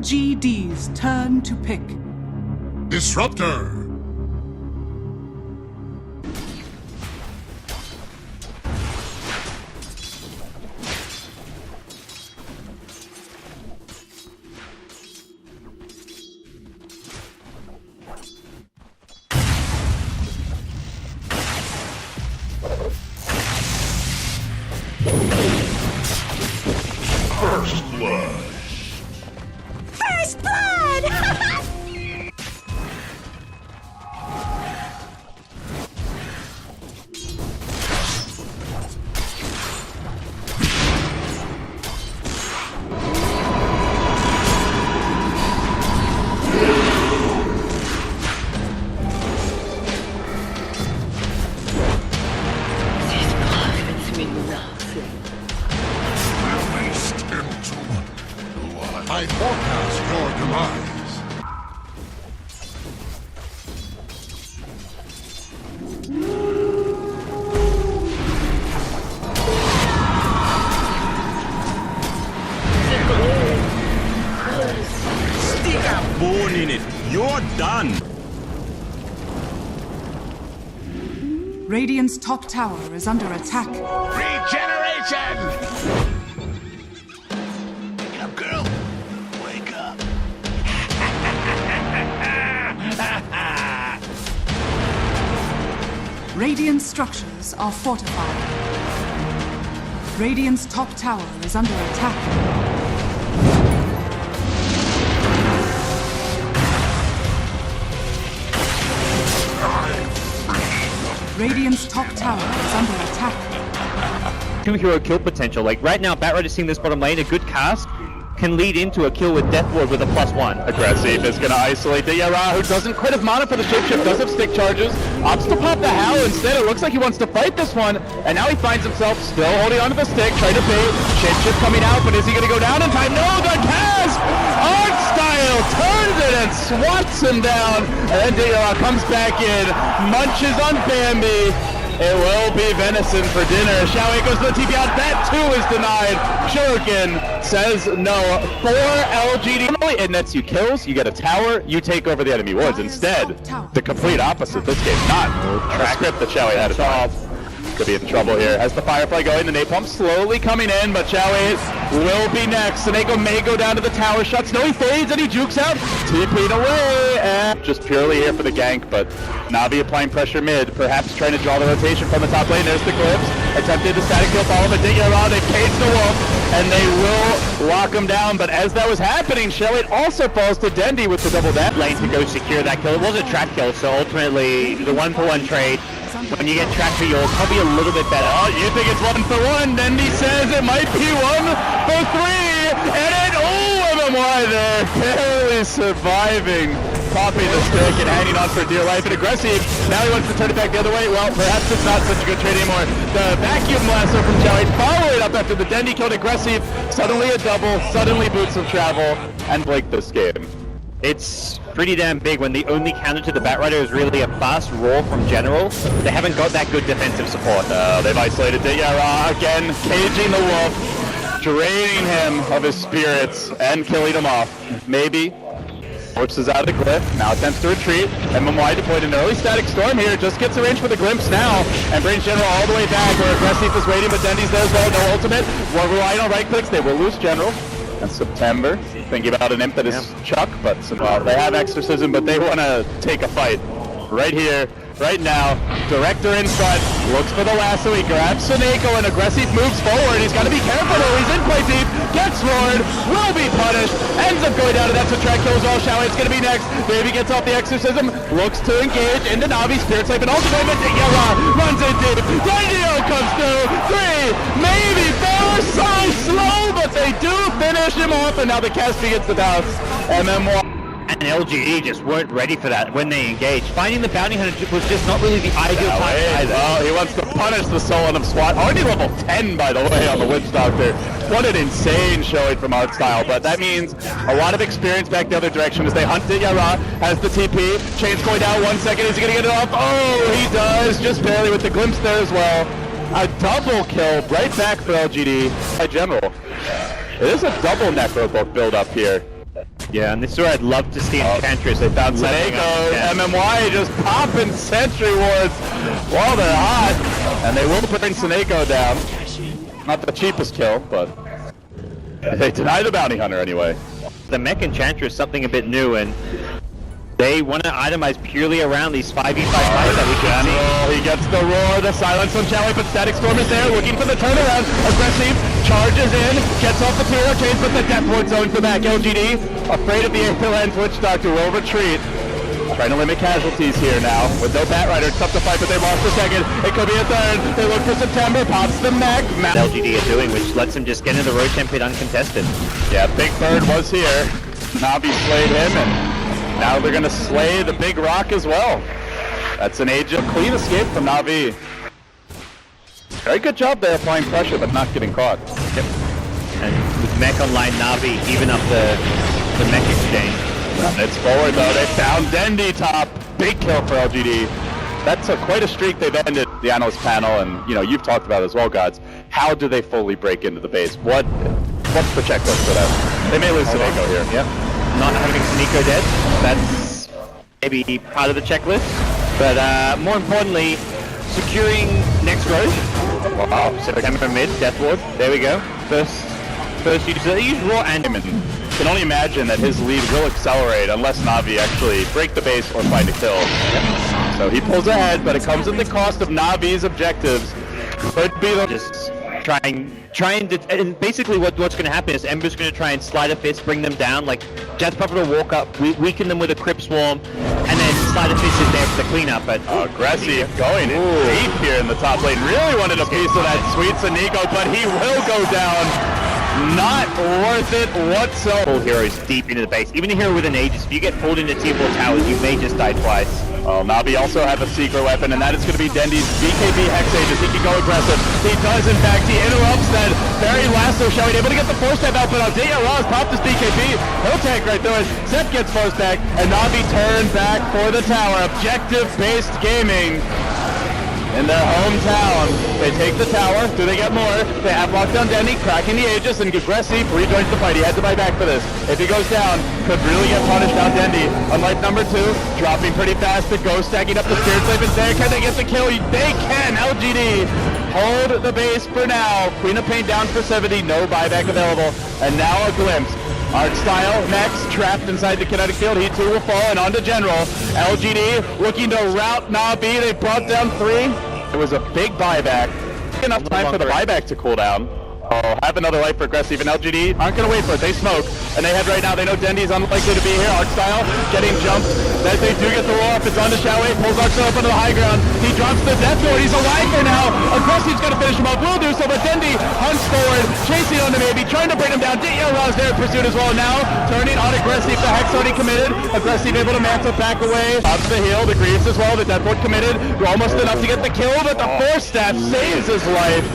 LGD's turn to pick. Disruptor! First blood! First blood! I forecast your demise. Stick a bone in it. You're done. Radiant's top tower is under attack. Regeneration! Wake up, girl. Wake up. Radiant structures are fortified. Radiant's top tower is under attack. Radiant's top tower is under attack. 2-hero kill potential. Like right now, Batrider seeing this bottom lane, a good cast can lead into a kill with Death Ward with a +1. Aggressive is going to isolate the Yara, who doesn't quite have mana for the shapeshift, does have stick charges. Opts to pop the Howl instead. It looks like he wants to fight this one, and now he finds himself still holding onto the stick, trying to bait. Shapeshift coming out, but is he going to go down in time? No, the cast! Art style turns it and swats him down, and then Yara comes back in, munches on Bambi. It will be venison for dinner. Xiaowei goes to the TP out. That too is denied. Shuriken says no. For LGD, it nets you kills. You get a tower. You take over the enemy wards. Instead, the complete opposite. This game not the script that Xiaowei had to solve. Could be in trouble here. Has the Firefly going, the Napalm slowly coming in, but Xiaowei will be next. Seneko may go down to the tower shots. No, he fades and he jukes out. TP'd away, and just purely here for the gank, but Navi applying pressure mid, perhaps trying to draw the rotation from the top lane. There's the Glimpse. Attempted the static kill, follow, but digging around, they cage the Wolf, and they will lock him down. But as that was happening, Xiaowei also falls to Dendi with the double dash. Lane to go secure that kill. It was a trap kill, so ultimately the 1-for-1 trade, when you get trapped for yours, probably a little bit better. Oh, you think it's 1-for-1? Dendi says it might be 1-for-3, and it, MMY there, barely surviving. Popping the stick and hanging on for dear life and aggressive. Now he wants to turn it back the other way. Well, perhaps it's not such a good trade anymore. The vacuum lasso from Xiaowei followed up after the Dendi killed aggressive. Suddenly a double, suddenly boots of travel, and Blake this game. It's pretty damn big when the only counter to the Batrider is really a fast roar from General. They haven't got that good defensive support. They've isolated the Yara again, caging the Wolf, draining him of his spirits, and killing him off. Maybe. Forces out of the glyph, now attempts to retreat. MMY deployed an early static storm here, just gets a range for the glimpse now, and brings General all the way back where Aggressive is waiting, but Dendi's there as well, no ultimate. We're relying on right clicks, they will lose General. And September, thinking about an imp that is Chuck, but they have Exorcism, but they want to take a fight right here, right now. Director in front, looks for the lasso, he grabs Seneko and Aggressive moves forward. He's got to be careful though, he's in quite deep, gets roared, will be punished, ends up going down, and that's a track kills all. Xiaowei's going to be next. Baby gets off the Exorcism, looks to engage into Navi, Spirit Type, and ultimate, but Yara runs in deep. Radio comes through, 3, maybe 4, so slow, but they do finish him off, and now the cast begins to bounce. MMY. And LGD just weren't ready for that when they engaged. Finding the bounty hunter was just not really the ideal time either. Oh, he wants to punish the Sullen of SWAT. Already level 10, by the way, on the Witch Doctor. What an insane showing from Artstyle, but that means a lot of experience back the other direction as they hunt the Yara, has the TP. Chain's going down 1 second, is he going to get it off? Oh, he does, just barely with the glimpse there as well. A double kill right back for LGD by General. It is a double Necro book build up here. Yeah, and this is where I'd love to see Enchantress. They found Seneko. MMY just popping sentry wards while they're hot. And they will bring Seneko down. Not the cheapest kill, but they deny the bounty hunter anyway. The Mech Enchantress is something a bit new, and they want to itemize purely around these 5v5 fights that we can see. He gets the roar, the silence from Chalet, but Static Storm is there, looking for the turnaround. Aggressive, charges in, gets off the tier chains, but the Death Ward zone for back. LGD, afraid of the April End Witch Doctor, will retreat. Trying to limit casualties here now. With no Batrider, it's tough to fight, but they lost a second. It could be a third. They look for September, pops the mech. LGD are doing, which lets them just get into the Roshan pit uncontested. Yeah, Big Bird was here. Navi slayed him, and now they're gonna slay the Big Rock as well. That's an age of clean escape from Navi. Very good job there applying pressure, but not getting caught. Yep. And with mech online, Navi even up the mech exchange. It's forward though, they found Dendi top. Big kill for LGD. That's quite a streak they've ended. The analyst panel, and you know, you've talked about it as well, gods. How do they fully break into the base? What's the checklist for them? They may lose Seneko here. Yep. Not having Seneko dead, that's maybe part of the checklist. But more importantly, securing next Roche. Wow, September mid, Death Ward. There we go. First use. They use Raw and can only imagine that his lead will accelerate unless Navi actually break the base or find a kill. Yep. So he pulls ahead, but it comes at the cost of Navi's objectives. Could be the just trying to, and basically what's going to happen is Ember's going to try and slide a fist, bring them down. Like Death Puppet will walk up, weaken them with a Crypt Swarm, and then slide a fist is there for the cleanup. But aggressive going in deep here in the top lane. Really wanted a piece of that sweet Seneko, but he will go down. Not worth it whatsoever. Full heroes deep into the base. Even a hero with an Aegis, if you get pulled into T4 towers, you may just die twice. Oh, Navi also have a secret weapon, and that is going to be Dendi's BKB Hex Aegis. He can go aggressive. He does, in fact. He interrupts that very lasso showing, able to get the force step out, but Aldeia Raz popped his BKB. He'll tank right through it. Seth gets force back, and Navi turn back for the tower. Objective-based gaming. In their hometown, they take the tower. Do they get more? They have locked down Dendi, cracking the Aegis, and Aggressive rejoins the fight. He had to buy back for this. If he goes down, could really get punished now. Dendi, unlike number 2, dropping pretty fast. The Ghost stacking up the Spirit Slave is there. Can they get the kill? They can! LGD hold the base for now. Queen of Pain down for 70, no buyback available. And now a glimpse. Art Style next, trapped inside the kinetic field. He too will fall, and on to General. LGD looking to rout Navi. They brought down 3. It was a big buyback. Enough time for the buyback to cool down. Oh, have another life for Aggressive, and LGD aren't going to wait for it. They smoke, and they head right now. They know Dendi's unlikely to be here. Art Style getting jumped. That they do get the roll up. It's on to Shaway. Pulls Art Style up onto the high ground. He drops the Death Lord. He's alive for now. Aggressive's going to finish him up. Will do so, but Dendi hunts forward, chasing on the maybe, trying to bring him down. Daniel Ross there in pursuit as well. Now turning on Aggressive. The Hex already committed. Aggressive able to mantle back away. Up the hill. The Greaves as well. The Death Lord committed. Almost enough to get the kill, but the Force Staff saves his life.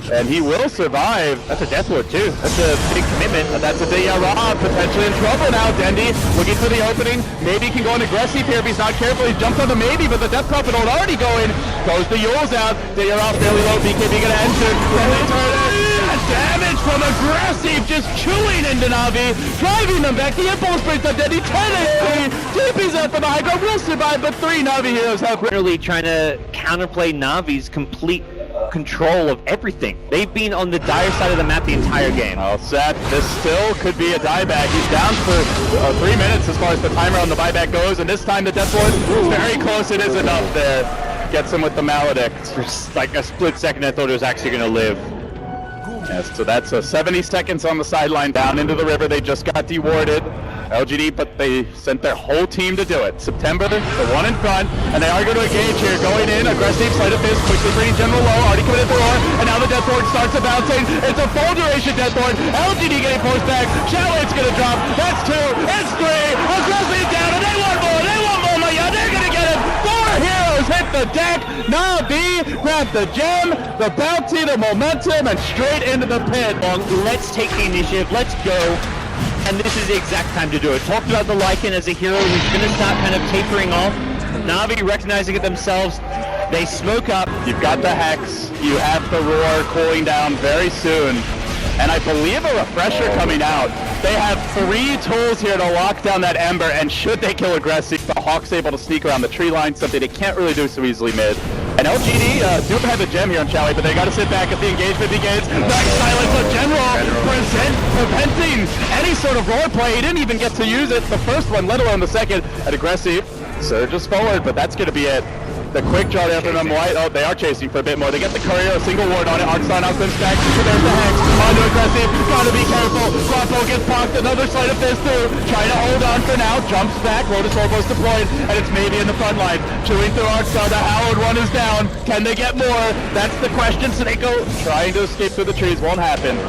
And he will survive. That's a Death Lord too. That's a big commitment. And that's a Dayara potentially in trouble now. Dendi looking for the opening. Maybe he can go on Aggressive here if he's not careful. He jumped on the maybe, but the Death Prophet will already go in. Goes the Yules out. Dayara fairly low. BKB gonna enter. Damage from Aggressive, just chewing into Navi, driving them back. The impulse brings up Dendi. 10 HP. TP's up for the high ground. Will survive, but 3 Navi heroes have really trying to counterplay Navi's complete control of everything. They've been on the dire side of the map the entire game. Well, Seth, this still could be a dieback. He's down for 3 minutes as far as the timer on the buyback goes, and this time the Death Lord is very close. It is enough there. Gets him with the Maledict. For like a split second, I thought it was actually going to live. Yes, so that's 70 seconds on the sideline down into the river. They just got dewarded. LGD, but they sent their whole team to do it. September, the one in front, and they are going to engage here. Going in, Aggressive, sleight of fist, quickly bringing General low, already committed the roar, and now the Death Lord starts to bouncing. It's a full duration Death Lord. LGD getting forced back. Shallow's going to drop. That's 2. It's 3. Aggressive down, and they want more. They want more. Yeah, they're going to get it. 4 heroes hit the deck. Navi grab the gem, the bounty, the momentum, and straight into the pit. Let's take the initiative. Let's go. And this is the exact time to do it. Talked about the Lycan as a hero who's going to start kind of tapering off. Navi recognizing it themselves. They smoke up. You've got the Hex. You have the roar cooling down very soon. and I believe a refresher coming out. They have 3 tools here to lock down that Ember, and should they kill aggressive, the Hawk's able to sneak around the tree line, something they can't really do so easily mid. And LGD do have a gem here on Chowie, but they got to sit back as the engagement begins. Nice silence of General, preventing any sort of roleplay. He didn't even get to use it the first one, let alone the second. At aggressive, surges forward, but that's going to be it. The quick draw there from them White. Oh, they are chasing for a bit more. They get the courier, a single ward on it. Arcstar now spins back. There's the Hex. Onto aggressive. Gotta be careful. Guapo gets popped. Another sleight of fist through. Trying to hold on for now. Jumps back. Lotus Orbo's deployed. And it's maybe in the front line. Chewing through Arcstar. The Howard one is down. Can they get more? That's the question. Snako trying to escape through the trees. Won't happen.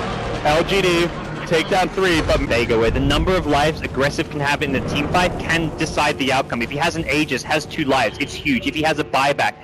LGD. Take down 3, but Vega, where the number of lives aggressive can have in the team fight can decide the outcome. If he has an Aegis, has 2 lives, it's huge. If he has a buyback,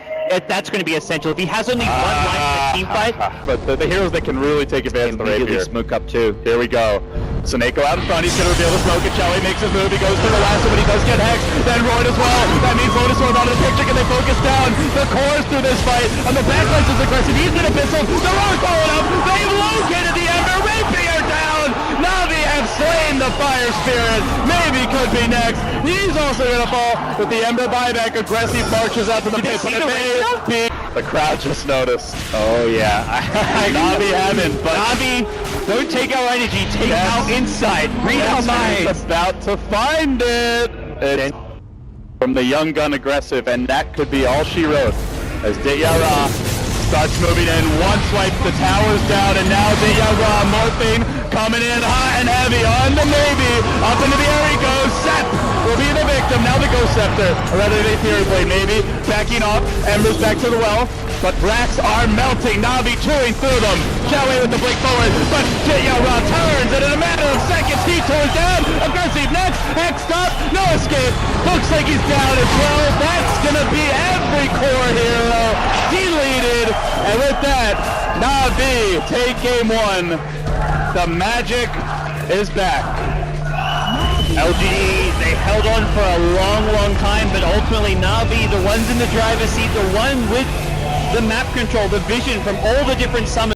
that's going to be essential. If he has only 1 life in the team fight, but the heroes that can really take advantage of the rapier. Smoke up too. Here we go. Snako out in front. He's going to reveal the smoke. And Chowie makes his move. He goes for the last one, but he does get hexed. Then Royd as well. That means Lotus Orb out of the picture. Can they focus down the cores through this fight? On the backlines is aggressive. He's going to pistol. The Roy's following up. They've located the Ember. Rapier down. Navi have slain the Fire Spirit. Maybe could be next. He's also going to fall with the Ember buyback. Aggressive marches out to the pit. The crowd just noticed. oh yeah. Navi haven't, but Navi, don't take our energy, take our insight. Read our minds. About to find it. It's from the young gun aggressive, and that could be all she wrote. As Dityara starts moving in, one swipe, the tower's down, and now Dityara morphing, coming in hot and heavy on the maybe. Up into the air he goes. Sep will be the victim. Now the Ghost Scepter, or rather the Fury Blade maybe. Backing off, Ember's back to the well, but Brax are melting. Navi chewing through them. Chowie with the blink forward, but Dityara turns, and in a matter of seconds he turns down. Aggressive next, Hex stop, no escape. Looks like he's down as well. That's gonna be every core hero deleted. And with that, Navi take game 1. The magic is back. LGD, they held on for a long time, but ultimately Navi, the ones in the driver's seat, the one with the map control, the vision from all the different summons.